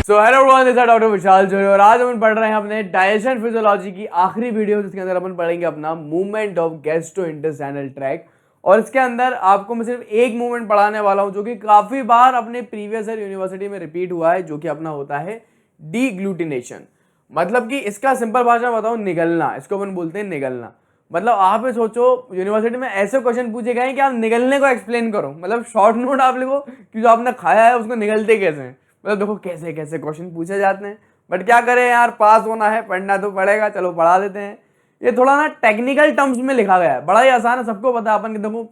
So hello everyone, this is doctor Vishal Jori और आज हम पढ़ रहे हैं अपने डाइजेशन फिजियोलॉजी की आखिरी वीडियो, जिसके अंदर अपन पढ़ेंगे अपना मूवमेंट ऑफ गैस्ट्रोइंटेस्टाइनल ट्रैक्ट। और इसके अंदर आपको मैं सिर्फ एक मूवमेंट पढ़ाने वाला हूं जो कि काफी बार अपने प्रीवियस ईयर यूनिवर्सिटी में रिपीट हुआ है, जो कि अपना होता है डीग्लूटिनेशन। मतलब कि इसका सिंपल भाषा में बताऊं, निगलना। इसको अपन बोलते हैं निगलना। मतलब आप ये सोचो, यूनिवर्सिटी में ऐसे क्वेश्चन पूछे गए कि आप निगलने को एक्सप्लेन करो। मतलब शॉर्ट नोट आप लिखो कि जो आपने खाया है उसको निगलते कैसे हैं। मतलब देखो कैसे कैसे क्वेश्चन पूछे जाते हैं। बट क्या करें यार, पास होना है, पढ़ना तो पड़ेगा, चलो पढ़ा देते हैं। ये थोड़ा ना टेक्निकल टर्म्स में लिखा गया है, बड़ा ही आसान है, सबको पता है। अपन के देखो,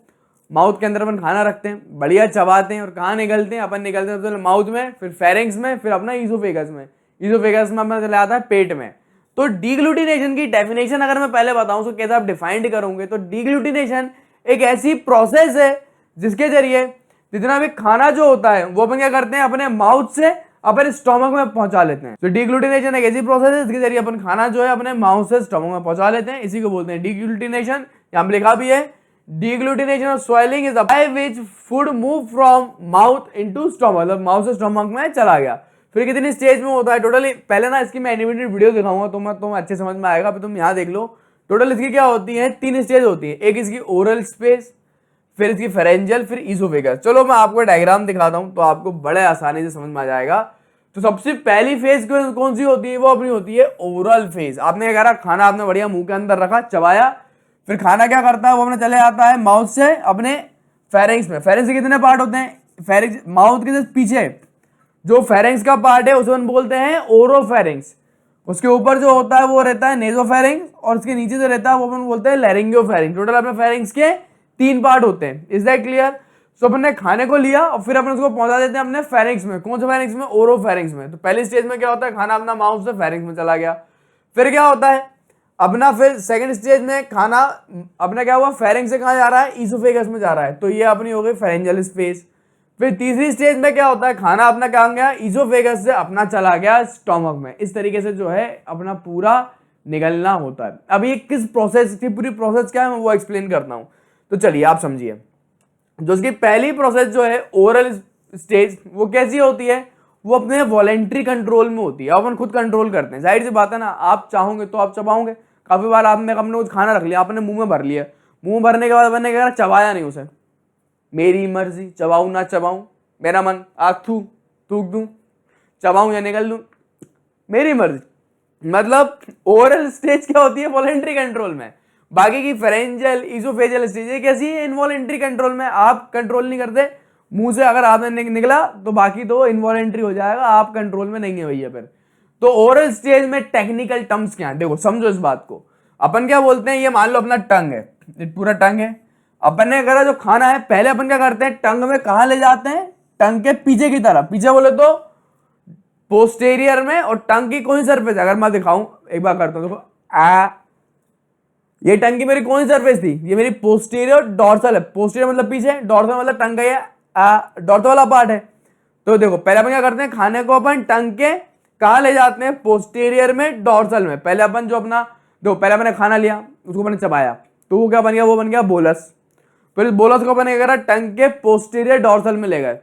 माउथ के अंदर अपन खाना रखते हैं, बढ़िया चबाते हैं और कहाँ निकलते हैं? अपन निकलते हैं तो माउथ में, फिर फेरिंग्स में, फिर अपना ईसोफेगस में। ईसोफेगस में अपना चला आता है पेट में। तो डीग्लूटिनेशन की डेफिनेशन अगर मैं पहले बताऊं तो कैसे आप डिफाइंड करोगे, तो डीग्लूटिनेशन एक ऐसी प्रोसेस है जिसके जरिए जितना भी खाना जो होता है वो अपन क्या करते हैं, अपने माउथ से अपने स्टोमक में पहुंचा लेते हैं। तो डीग्लूटिनेशन एक ऐसी प्रोसेस है जिसके जरिए अपन खाना जो है अपने माउथ से स्टोमक में पहुंचा लेते हैं। इसी को बोलते हैं डीग्लूटिनेशन। यहां पर लिखा भी है, डीग्लूटिनेशन और swelling is by which food move from mouth into stomach. मतलब माउथ से स्टोमक में चला गया। फिर कितनी स्टेज में होता है टोटली, पहले ना इसकी मैं एनिमेटेड वीडियो दिखाऊंगा तो तुम अच्छे समझ में आएगा। फिर तुम यहाँ देख लो। टोटल इसकी क्या होती है, 3 स्टेज होती है। एक इसकी ओरल स्पेस, फिर इसकी फेरेंजियल, फिर ईसोफेगस। चलो मैं आपको डायग्राम दिखाता हूं तो आपको बड़े आसानी से समझ में आ जाएगा। तो सबसे पहली फेज कौन सी होती है? वो अपनी होती है ओरल फेज। आपने क्या करा, खाना आपने बढ़िया मुंह के अंदर रखा, चबाया, फिर खाना क्या करता है, वो अपने चले आता है माउथ से अपने फेरिंग्स में। फेरिंग्स के कितने पार्ट होते हैं? फेरिंग्स माउथ के पीछे जो फेरिंग्स का पार्ट है उसे हम बोलते हैं ओरोफेरिंग्स। उसके ऊपर जो होता है वो रहता है नेजोफेरिंग्स, और उसके नीचे जो रहता है वो अपन बोलते हैं लैरिंगियोफेरिंग्स। टोटल अपने फेरिंग्स के 3 पार्ट होते हैं। Is that clear? सो अपन ने खाने को लिया और फिर अपन उसको पहुंचा देते हैं अपने फेरिंग्स में। कौन से फेरिंग्स में? ओरोफेरिंग्स में। तो पहली स्टेज में क्या होता है, खाना अपना माउथ से फेरिंग्स में चला गया। फिर क्या होता है अपना, फिर सेकंड स्टेज में खाना अपना क्या हुआ, फेरिंग्स से कहां जा रहा है? ईसोफेगस में जा रहा है। तो ये अपनी हो गई फेरेंजियल स्पेस। फिर तीसरी स्टेज में क्या होता है, खाना अपना कहां गया, ईसोफेगस से अपना चला गया स्टोमक में। इस तरीके से जो है अपना पूरा निगलना होता है। अब ये किस प्रोसेस की पूरी प्रोसेस क्या है मैं वो एक्सप्लेन करता हूं। तो चलिए आप समझिए। जो इसकी पहली प्रोसेस जो है ओरल स्टेज, वो कैसी होती है? वो अपने वॉलेंट्री कंट्रोल में होती है। अपन खुद कंट्रोल करते हैं। जाहिर सी बात है ना, आप चाहोगे तो आप चबाओगे। काफी बार आपने अपने कुछ खाना रख लिया, आपने मुंह में भर लिया, मुंह भरने के बाद मैंने क्या चबाया नहीं उसे। मेरी मर्जी, चबाऊं ना चबाऊं, मेरा मन, आग थूक दूं, चबाऊं या निकल दूं, मेरी मर्जी। मतलब ओरल स्टेज क्या होती है? वॉलेंट्री कंट्रोल में। बाकी की फेरेंजियल, ईसोफेजियल स्टेज कैसी है? इनवॉलेंट्री कंट्रोल में। आप कंट्रोल नहीं करते, मुंह से अगर आपने निकला तो बाकी तो इनवॉलेंट्री हो जाएगा, आप कंट्रोल में नहीं है भैया। फिर तो ओरल स्टेज में टेक्निकल टर्म्स क्या है, देखो समझो इस बात को। अपन क्या बोलते हैं, ये मान लो अपना टंग है, ये पूरा टंग है। अपन ने अगर जो खाना है, पहले अपन क्या करते हैं, टंग में कहां ले जाते हैं? टंग के पीछे की तरफ। पीछे बोले तो पोस्टेरियर में। और टंग की कौन सी सरफेस है अगर मैं दिखाऊं, एक बार करता हूं, देखो ये टंग की मेरी कौन सी सरफेस थी? ये मेरी पोस्टेरियर डॉर्सल है। पोस्टेरियर मतलब पीछे, डॉर्सल मतलब टंग का ये डॉर्सल वाला पार्ट है। तो देखो पहले अपन क्या करते हैं, खाने को अपन टंग के कहां ले जाते हैं? पोस्टेरियर में, डॉर्सल में। पहले अपन जो अपना, देखो पहले मैंने खाना लिया, उसको मैंने चबाया, तो वो क्या बन गया? वो बन गया बोलस। फिर बोलस को अपन क्या करा, टंग के पोस्टीरियर डॉर्सल में ले गए।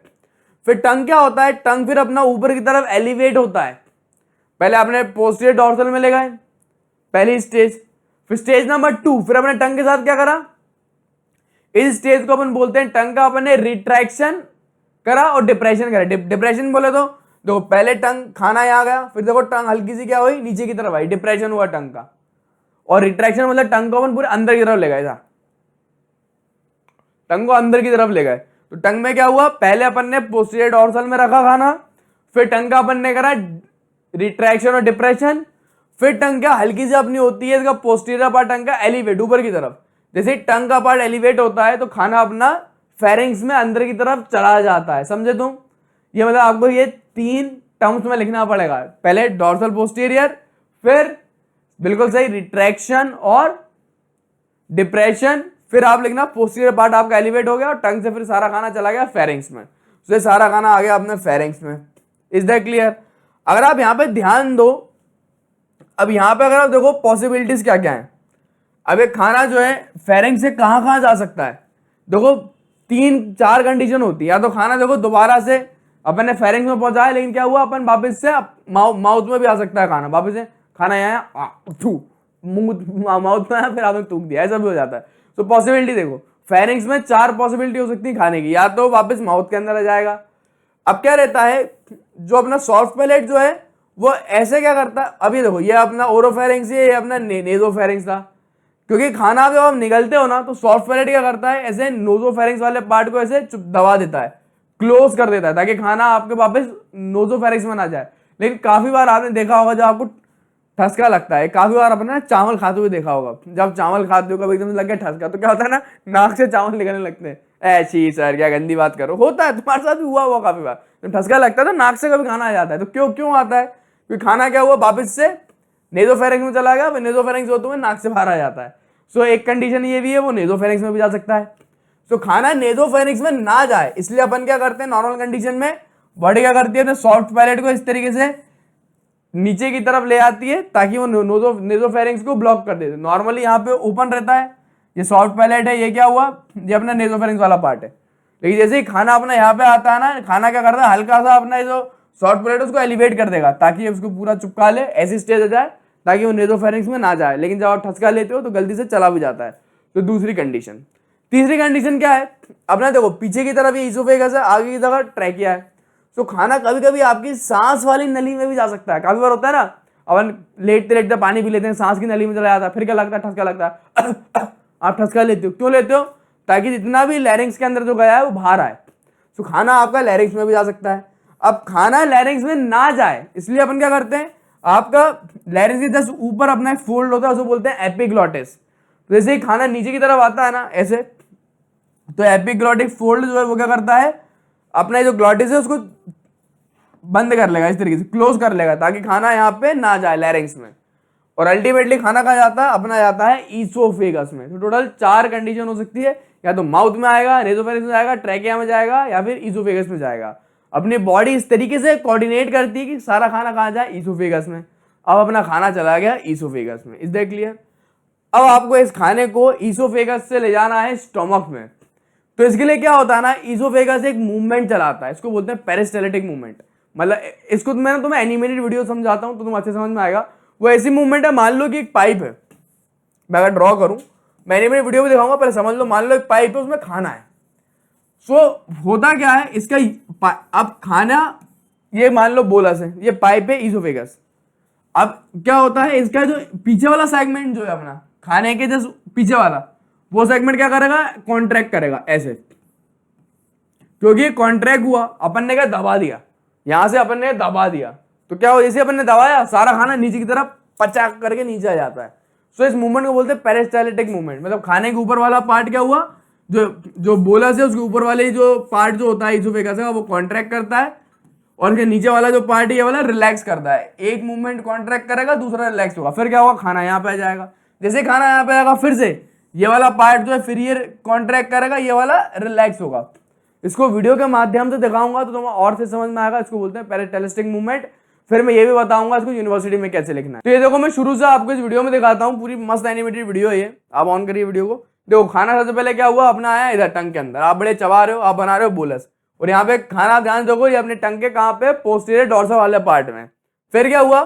फिर टंग क्या होता है, टंग फिर अपना ऊपर की तरफ एलिवेट होता है। पहले आपने पोस्टीरियर डॉर्सल में ले गए, पहली स्टेज। फिर स्टेज नंबर 2, फिर अपने टंग के साथ क्या करा, इस स्टेज को अपन बोलते हैं, टंग का अपन ने रिट्रैक्शन करा और डिप्रेशन करा। डिप्रेशन बोले तो देखो पहले टंग, खाना यहां गया, फिर देखो टंग हल्की सी क्या हुई, नीचे की तरफ आई, डिप्रेशन हुआ टंग का। और रिट्रैक्शन मतलब टंग को अपन पूरे अंदर की तरफ ले गए, टंग को अंदर की तरफ ले गए। तो टंग में क्या हुआ, पहले अपन ने पोस्टीरियर डॉर्सल में रखा खाना, फिर टंग का अपन ने करा रिट्रैक्शन और डिप्रेशन। फिर टंग क्या हल्की सी अपनी होती है, इसका पोस्टीरियर पार्ट टंग का एलिवेट ऊपर की तरफ। जैसे टंग का पार्ट एलिवेट होता है तो खाना अपना फेरिंग्स में अंदर की तरफ चला जाता है। समझे तुम? ये मतलब आपको ये 3 टर्म्स में लिखना पड़ेगा। पहले डॉर्सल पोस्टीरियर, फिर बिल्कुल सही रिट्रैक्शन और डिप्रेशन, फिर आप लिखना पोस्टीरियर पार्ट आपका एलिवेट हो गया और टंग से फिर सारा खाना चला गया फेरिंग्स में। तो सारा खाना आ गया अपने फेरिंग्स में। Is that clear? अगर आप यहां पे ध्यान दो, अब यहां पे अगर आप देखो पॉसिबिलिटीज क्या क्या है। अब ये खाना जो है फेरिंग से कहां कहां जा सकता है, देखो 3-4 कंडीशन होती है। या तो खाना देखो दोबारा से अपन ने फेरिंग्स में पहुंचाया, लेकिन क्या हुआ, अपन वापस से माउथ में भी आ सकता है खाना, वापस से खाना आया माउथ में आया, फिर आपने थूक दिया, ऐसा भी हो जाता है। तो पॉसिबिलिटी देखो, फेरिंग्स में 4 पॉसिबिलिटी हो सकती है खाने की, या तो वापस माउथ के अंदर आ जाएगा। अब क्या रहता है, जो अपना सॉफ्ट पैलेट जो है वो ऐसे क्या करता है, अभी देखो ये अपना ओरोफेरिंग्स है, ये अपना नेजोफेरिंग्स था, क्योंकि खाना जब आप निगलते हो ना तो सॉफ्ट पैलेट क्या करता है, ऐसे नोजोफेरिंग्स वाले पार्ट को ऐसे दबा देता है, क्लोज कर देता है, ताकि खाना आपके वापस नोजोफेरिंग्स में ना जाए। लेकिन काफी बार आपने देखा होगा, जब आपको ठसका लगता है, काफी बार अपने चावल खाते हुए देखा होगा, जब चावल खाते हो कभी एकदम से लग गया ठसका, तो क्या होता है ना, नाक से चावल निकलने लगते हैं। ऐसी सर क्या गंदी बात करो, होता है, तुम्हारे साथ भी हुआ काफी बार, जब ठसका लगता है तो नाक से कभी खाना आ जाता है। तो क्यों क्यों आता है, क्योंकि खाना क्या हुआ, वापस से नेजोफेरिंग्स में चला गया, नेजोफेरिंग्स होते हुए नाक से बाहर आ जाता है। सो एक कंडीशन ये भी है, वो नेजोफेरिंग्स में भी जा सकता है। सो खाना नेजोफेरिंग्स में ना जाए, इसलिए अपन क्या करते हैं, नॉर्मल कंडीशन में बॉडी क्या करती है, सॉफ्ट पैलेट को इस तरीके से नीचे की तरफ ले आती है, ताकि वो नेजोफेरिंग्स को ब्लॉक कर दे। नॉर्मली यहाँ पे ओपन रहता है, ये सॉफ्ट पैलेट है, ये क्या हुआ, ये अपना नेजोफेरिंग्स वाला पार्ट है। लेकिन जैसे ही खाना अपना यहाँ पे आता है ना, खाना क्या करता है, हल्का सा अपना जो सॉफ्ट पैलेट उसको एलिवेट कर देगा, ताकि उसको पूरा चिपका ले, ऐसी स्टेज आ जाए ताकि वो नेजोफेरिंग्स में ना जाए। लेकिन जब आप ठसका लेते हो तो गलती से चला भी जाता है। तो दूसरी कंडीशन। तीसरी कंडीशन क्या है, अपना देखो पीछे की तरफ ये ईसोफेगस है, आगे की तरफ ट्रैकिया है। तो खाना कभी कभी आपकी सांस वाली नली में भी जा सकता है। काफी बार होता है ना, अपन लेटते लेटते पानी पी लेते हैं, सांस की नली में चला जाता है, फिर क्या लगता है, ठसका लगता है। आप ठसका लेते हो, क्यों लेते हो, ताकि जितना भी लैरिंग्स के अंदर जो गया है वो बाहर आए। तो खाना आपका लैरिंग्स में भी जा सकता है। अब खाना लैरिंग्स में ना जाए, इसलिए अपन क्या करते हैं, आपका लैरिंग्स के जस्ट ऊपर अपना एक फोल्ड होता है, उसको बोलते हैं एपिग्लॉटिस। तो जैसे ही खाना नीचे की तरफ आता है ना ऐसे, तो एपिग्लॉटिक फोल्ड जो है वो क्या करता है, अपना जो ग्लॉटिस है उसको बंद कर लेगा, इस तरीके से क्लोज कर लेगा, ताकि खाना यहाँ पे ना जाए लैरिंग्स में। और अल्टीमेटली खाना कहाँ जाता है, अपना जाता है ईसोफेगस में। तो टोटल 4 कंडीशन हो सकती है, या तो माउथ में आएगा, नेसोफेरिंक्स में जाएगा, ट्रैकिया में जाएगा, या फिर ईसोफेगस में जाएगा। अपनी बॉडी इस तरीके से कोऑर्डिनेट करती है कि सारा खाना कहाँ जाए, ईसोफेगस में। अब अपना खाना चला गया ईसोफेगस में। Is that clear? अब आपको इस खाने को ईसोफेगस से ले जाना है स्टोमक में। तो इसके लिए क्या होता है ना, ईसोफेगस एक मूवमेंट चलाता है, इसको बोलते हैं पेरिस्टाल्टिक मूवमेंट। मतलब इसको मैं तुम्हें एनिमेटेड वीडियो समझाता हूं तो तुम अच्छे समझ में आएगा। वो ऐसी मूवमेंट है, मान लो कि एक पाइप है, मैं अगर ड्रॉ करूं, मैं एनिमेटेड वीडियो भी दिखाऊंगा, पहले समझ लो। मान लो एक पाइप है, उसमें खाना है। सो होता क्या है इसका, अब खाना, ये मान लो बोलस है, ये पाइप है ईसोफेगस। अब क्या होता है, इसका जो पीछे वाला सेगमेंट जो है अपना खाने के जस्ट पीछे वाला, वो सेगमेंट क्या करेगा, कॉन्ट्रैक्ट करेगा ऐसे। क्योंकि कॉन्ट्रैक्ट हुआ, अपन ने क्या दबा दिया, यहां से अपन ने दबा दिया, तो क्या हो, जैसे अपन ने दबाया सारा खाना नीचे की तरफ पचाक करके नीचे आ जाता है। सो इस मूवमेंट को बोलते हैं पेरिस्टाल्टिक मूवमेंट। मतलब खाने के ऊपर वाला पार्ट क्या हुआ, जो बोलस है उसके ऊपर वाले जो पार्ट जो होता है ईसोफेगस का, वो कॉन्ट्रैक्ट करता है, और उसके नीचे वाला जो पार्ट है ये वाला रिलैक्स करता है। एक मूवमेंट कॉन्ट्रैक्ट करेगा, दूसरा रिलैक्स होगा, फिर क्या होगा, खाना यहाँ पे आ जाएगा। जैसे खाना यहाँ पे आएगा, फिर से ये वाला पार्ट जो है फिर ये कॉन्ट्रैक्ट करेगा, ये वाला रिलैक्स होगा। इसको वीडियो के माध्यम से दिखाऊंगा तो तुम्हें और से समझ में आएगा। इसको बोलते हैं पेरिस्टाल्टिक मूवमेंट। फिर मैं ये भी बताऊंगा इसको यूनिवर्सिटी में कैसे लिखना है। तो ये देखो, मैं शुरू से आपको इस वीडियो में दिखाता हूँ, पूरी मस्त एनिमेटेड वीडियो है ये। आप ऑन करिए वीडियो को। देखो खाना सबसे पहले क्या हुआ, अपना आया इधर टंग के अंदर, आप बड़े चबा रहे हो, आप बना रहे हो बोलस, और यहाँ पे खाना ध्यान देखो, ये अपने टंग के कहाँ पे, पोस्टीरियर डोर्सल वाले पार्ट में। फिर क्या हुआ,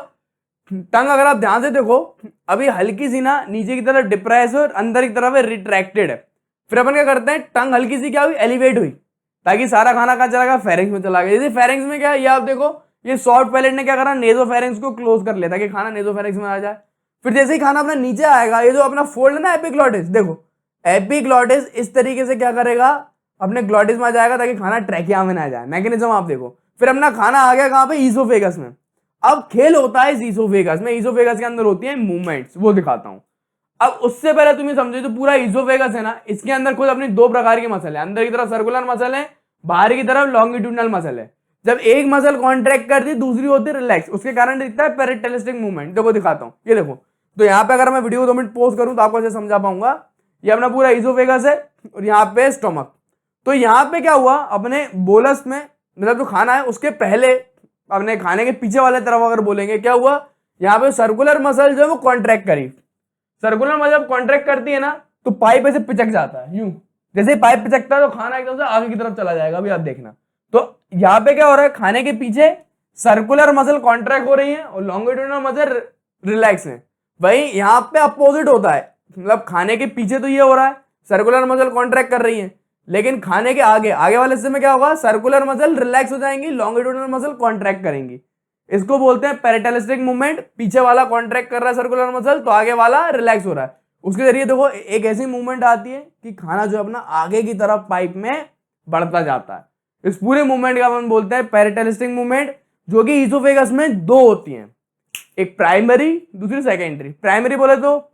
टंग अगर आप ध्यान से देखो, अभी हल्की सी ना नीचे की तरफ डिप्रेस और अंदर की तरफ रिट्रैक्टेड है। फिर अपन क्या करते हैं, टंग हल्की सी क्या हुई, एलिवेट हुई, ताकि सारा खाना कहाँ चला गया, फेरिंग्स में चला गया। जैसे फेरिंग्स में क्या है, ये आप देखो, ये सॉफ्ट पैलेट ने क्या करा, नेजोफेरिंग्स को क्लोज कर लिया ताकि खाना नेजोफेरिंग्स में आ जाए। फिर जैसे ही खाना अपना नीचे आएगा, ये जो अपना फोल्ड है ना एपिग्लॉटिस, देखो एपिग्लॉटिस इस तरीके से क्या करेगा, अपने ग्लॉटिस में आ जाएगा ताकि खाना ट्रैकिया में ना जाए। मैकेनिज्म आप देखो। फिर अपना खाना आ गया कहाँ पे, ईसोफेगस में। अब खेल होता है इस ईसोफेगस में, ईसोफेगस के अंदर होती है मूवमेंट्स, वो दिखाता हूं। अब उससे पहले तुम्हें समझो, तो पूरा ईसोफेगस है ना, इसके अंदर खुद अपनी 2 प्रकार के मसल है। अंदर की तरफ सर्कुलर मसल है, बाहर की तरफ लॉन्गिट्यूडनल मसल है। जब एक मसल कॉन्ट्रैक्ट करती है, दूसरी होती है रिलैक्स, उसके कारण दिखता है पेरिस्टाल्टिक मूवमेंट। देखो दिखाता हूं, ये देखो। तो यहाँ पे अगर मैं वीडियो को 2 मिनट पॉज करूं तो आपको ऐसे समझा पाऊंगा। ये अपना पूरा ईसोफेगस है और यहाँ पे स्टोमक। तो यहाँ पे क्या हुआ, अपने बोलस में, मतलब जो खाना है उसके पहले, अपने खाने के पीछे वाले तरफ अगर बोलेंगे, क्या हुआ, यहाँ पे सर्कुलर मसल जो है वो कॉन्ट्रैक्ट करी। सर्कुलर मसल कॉन्ट्रैक्ट करती है ना, तो पाइप ऐसे पिचक जाता है यूं। जैसे पाइप पिचकता है तो खाना एकदम से आगे की तरफ चला जाएगा। अभी आप देखना, तो यहाँ पे क्या हो रहा है, खाने के पीछे सर्कुलर मसल कॉन्ट्रैक्ट हो रही है और लॉन्गिट्यूडिनल मसल रिलैक्स है। वही यहाँ पे अपोजिट होता है, मतलब खाने के पीछे तो ये हो रहा है सर्कुलर मसल कॉन्ट्रैक्ट कर रही है, लेकिन खाने के आगे आगे वाले हिस्से में क्या होगा, सर्कुलर मसल रिलैक्स हो जाएंगी, लॉन्गिट्यूडिनल मसल कॉन्ट्रैक्ट करेंगी। इसको बोलते हैं पेरिटेलिस्टिक मूवमेंट। पीछे वाला कॉन्ट्रैक्ट कर रहा है सर्कुलर मसल, तो आगे वाला रिलैक्स हो रहा है। उसके जरिए देखो एक ऐसी मूवमेंट आती है कि खाना जो अपना आगे की तरफ पाइप में बढ़ता जाता है। इस पूरे मूवमेंट का अपन बोलते हैं पेरिटेलिस्टिक मूवमेंट, जो कि ईसोफेगस में दो होती हैं, एक प्राइमरी दूसरी सेकेंडरी। प्राइमरी बोले तो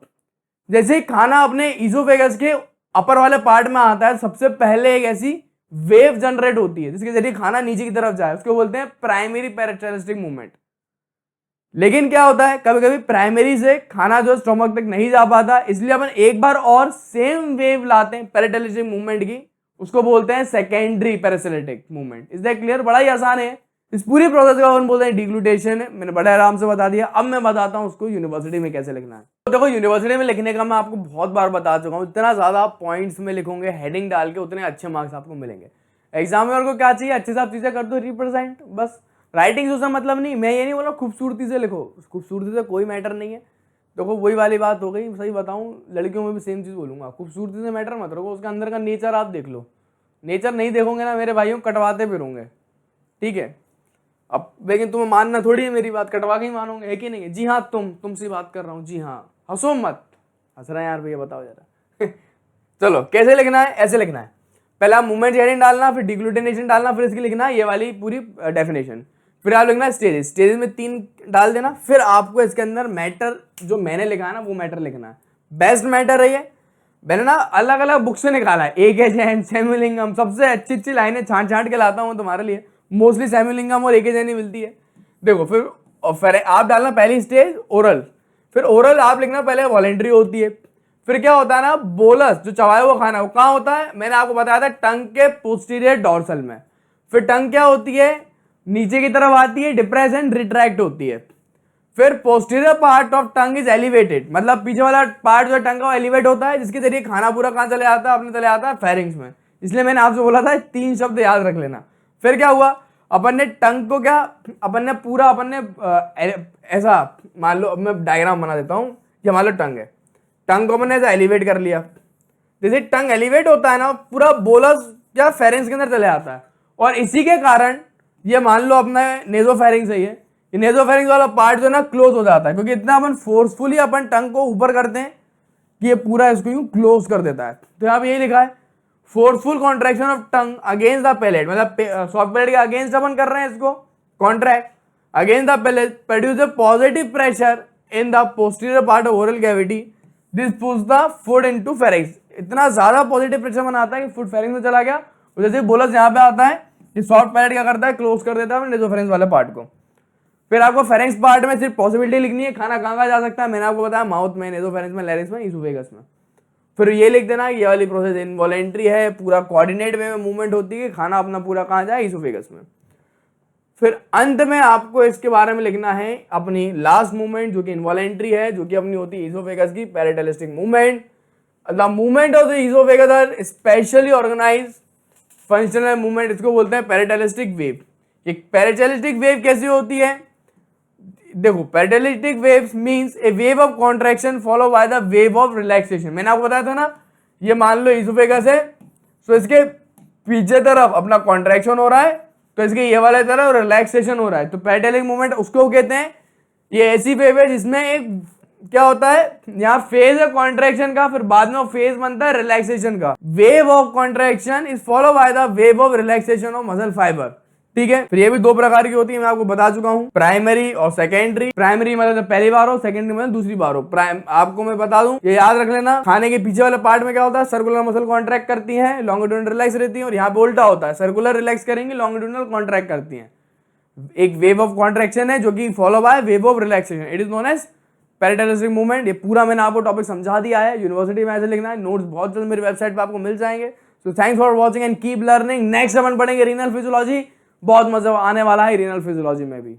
जैसे खाना अपने ईसोफेगस के अपर वाले पार्ट में आता है, सबसे पहले एक ऐसी वेव जनरेट होती है जिसके जरिए खाना नीचे की तरफ जाए, उसको बोलते हैं प्राइमरी पेरिटेलिस्टिक मूवमेंट। लेकिन क्या होता है, कभी कभी प्राइमरी से खाना जो स्टोमक तक नहीं जा पाता, इसलिए अपन एक बार और सेम वेव लाते हैं पेरिटेलिस्टिक मूवमेंट की, उसको बोलते हैं secondary peristaltic movement. Is that clear? बड़ा ही आसान है। इस पूरी प्रोसेस को अपन बोलते हैं डिग्लूटेशन। मैंने बड़े आराम से बता दिया। अब मैं बताता हूं उसको यूनिवर्सिटी में कैसे लिखना है। तो देखो यूनिवर्सिटी में लिखने का मैं आपको बहुत बार बता चुका हूं, इतना ज्यादा पॉइंट्स में लिखोगे हेडिंग डाल के उतने अच्छे मार्क्स आपको मिलेंगे। एग्जामिनर को क्या चाहिए, अच्छे से आप चीजें कर दो, रिप्रेजेंट, बस। राइटिंग से उसका मतलब नहीं, मैं ये नहीं बोला खूबसूरती से लिखो, खूबसूरती से कोई मैटर नहीं है। देखो वही वाली बात हो गई, सही बताऊं लड़कियों में भी सेम चीज बोलूंगा, खूबसूरती से मैटर मत रखो, उसका अंदर का नेचर आप देख लो। नेचर नहीं देखोगे ना मेरे भाइयों, कटवाते फिरोगे, ठीक है। अब लेकिन तुम्हें मानना थोड़ी है मेरी बात, कटवा के ही मानोगे, है कि नहीं? जी हाँ, तुमसे बात कर रहा हूँ, जी हाँ, हंसो मत। हंस रहे हैं यार भैया, बताओ जरा चलो कैसे लिखना है, ऐसे लिखना है। पहला मूवमेंट हेडिंग डालना, फिर डिग्लूटिनेशन डालना, फिर इसकी लिखना है ये वाली पूरी डेफिनेशन। फिर आप लिखना है स्टेजेस, स्टेजेस में 3 डाल देना। फिर आपको इसके अंदर मैटर जो मैंने लिखा है ना, वो मैटर लिखना है। बेस्ट मैटर है ये, मैंने ना अलग अलग बुक से निकाला है। एक है सेमिलिंगम, सबसे अच्छी अच्छी लाइनें छांट छांट के लाता हूँ तुम्हारे लिए। मोस्टली सेमिलिंगम और एक ही मिलती है। देखो फिर आप डालना पहली स्टेज ओरल। फिर ओरल आप लिखना पहले वॉलेंट्री होती है। फिर क्या होता है ना, बोलस जो चबाया हुआ खाना वो कहाँ होता है, मैंने आपको बताया था टंग के पोस्टीरियर डॉर्सल में। फिर टंग क्या होती है, नीचे की तरफ आती है, डिप्रेस एंड रिट्रैक्ट होती है। फिर posterior part of tongue is elevated, मतलब पीछे वाला पार्ट जो टंग का एलिवेट होता है, जिसके जरिए खाना पूरा कहाँ चले आता है, अपने चले आता है फेरिंग्स में। इसलिए मैंने आपसे बोला था 3 शब्द याद रख लेना। फिर क्या हुआ, अपन ने टंग को क्या, अपन ने पूरा ऐसा, मान लो मैं डायग्राम बना देता हूँ, ये मान लो टंग है, टंग को अपन ने ऐसा एलिवेट कर लिया। जैसे टंग एलिवेट होता है ना, पूरा बोलस क्या फेरिंग्स के अंदर चले आता है, और इसी के कारण ये मान लो अपना नेजोफेरिंग्स है, ये नेजोफेरिंग्स वाला पार्ट जो है ना क्लोज हो जाता है, क्योंकि इतना अपन फोर्सफुली अपन टंग को ऊपर करते हैं कि ये पूरा इसको यूं क्लोज कर देता है। तो यहाँ पे यही लिखा है, forceful contraction of tongue against the palate, मतलब सॉफ्ट पैलेट के अगेंस्ट अपन कर रहे हैं इसको contract against the palate, produce a positive pressure in the posterior part of oral cavity, this push the food into pharynx. इतना ज्यादा positive pressure बनाता है कि फूड फेरिंग्स में चला गया। जैसे बोलस यहाँ पे आता है, ये सॉफ्ट पैलेट क्या करता है, क्लोज कर देता है नेसोफेरिंग्स वाले पार्ट को। फिर आपको फेरिंग्स पार्ट में सिर्फ पॉसिबिलिटी लिखनी है, खाना कहाँ जा सकता है, मैंने आपको बताया माउथ में, नेसोफेरिंग्स में, लैरिंक्स में, ईसोफेगस में। फिर ये लिख देना, ये वाली प्रोसेस इनवॉलेंट्री है, पूरा कोऑर्डिनेट वे में मूवमेंट होती है, खाना अपना पूरा कहाँ जाए, ईसोफेगस में। फिर अंत में आपको इसके बारे में लिखना है अपनी लास्ट मूवमेंट, जो कि इनवॉलेंट्री है, जो कि अपनी होती है ईसोफेगस की peristaltic movement. The movement of the oesophagus are specially organised functional movement, इसको बोलते हैं पेरिटेलिस्टिक वेव। एक पेरिटेलिस्टिक वेव कैसी होती है, देखो peristaltic waves means a wave of contraction follow by the wave of relaxation. मैंने आपको बताया था ना, ये मान लो ईसोफेगस है, तो इसके पीछे तरफ अपना कॉन्ट्रैक्शन हो रहा है, तो इसके ये वाले तरफ रिलैक्सेशन हो रहा है, तो पेरिटेलिक मूवमेंट उसको कहते हैं। ये ऐसी वेव है जिसमें एक क्या होता है, यहाँ फेज है कॉन्ट्रैक्शन का, फिर बाद में फेज बनता है रिलैक्सेशन का। Wave of contraction is follow by the wave of relaxation of muscle fibre, ठीक है। फिर ये भी 2 प्रकार की होती है, मैं आपको बता चुका हूं, प्राइमरी और सेकेंडरी। प्राइमरी मतलब पहली बार हो, सेकेंडरी मतलब दूसरी बार हो। आपको मैं बता दूं, ये याद रख लेना, खाने के पीछे वाले पार्ट में क्या होता है, सर्कुलर मसल कॉन्ट्रैक्ट करती है, लॉन्गिट्यूडिनल रिलैक्स रहती है, और यहाँ पे उल्टा होता है, सर्कुलर रिलैक्स करेंगे, लॉन्गिट्यूडिनल कॉन्ट्रैक्ट करती है। एक वेव ऑफ कॉन्ट्रैक्शन है जो कि follow by wave of relaxation, it is known as peristaltic movement. ये पूरा मैंने आपको टॉपिक समझा दिया है, यूनिवर्सिटी में ऐसे लिखना है, नोट्स बहुत जल्द मेरी वेबसाइट पे आपको मिल जाएंगे। So thanks for watching and keep learning. Next अपन पढ़ेंगे रीनल फिजियोलॉजी, बहुत मजा आने वाला है रीनल फिजियोलॉजी में भी।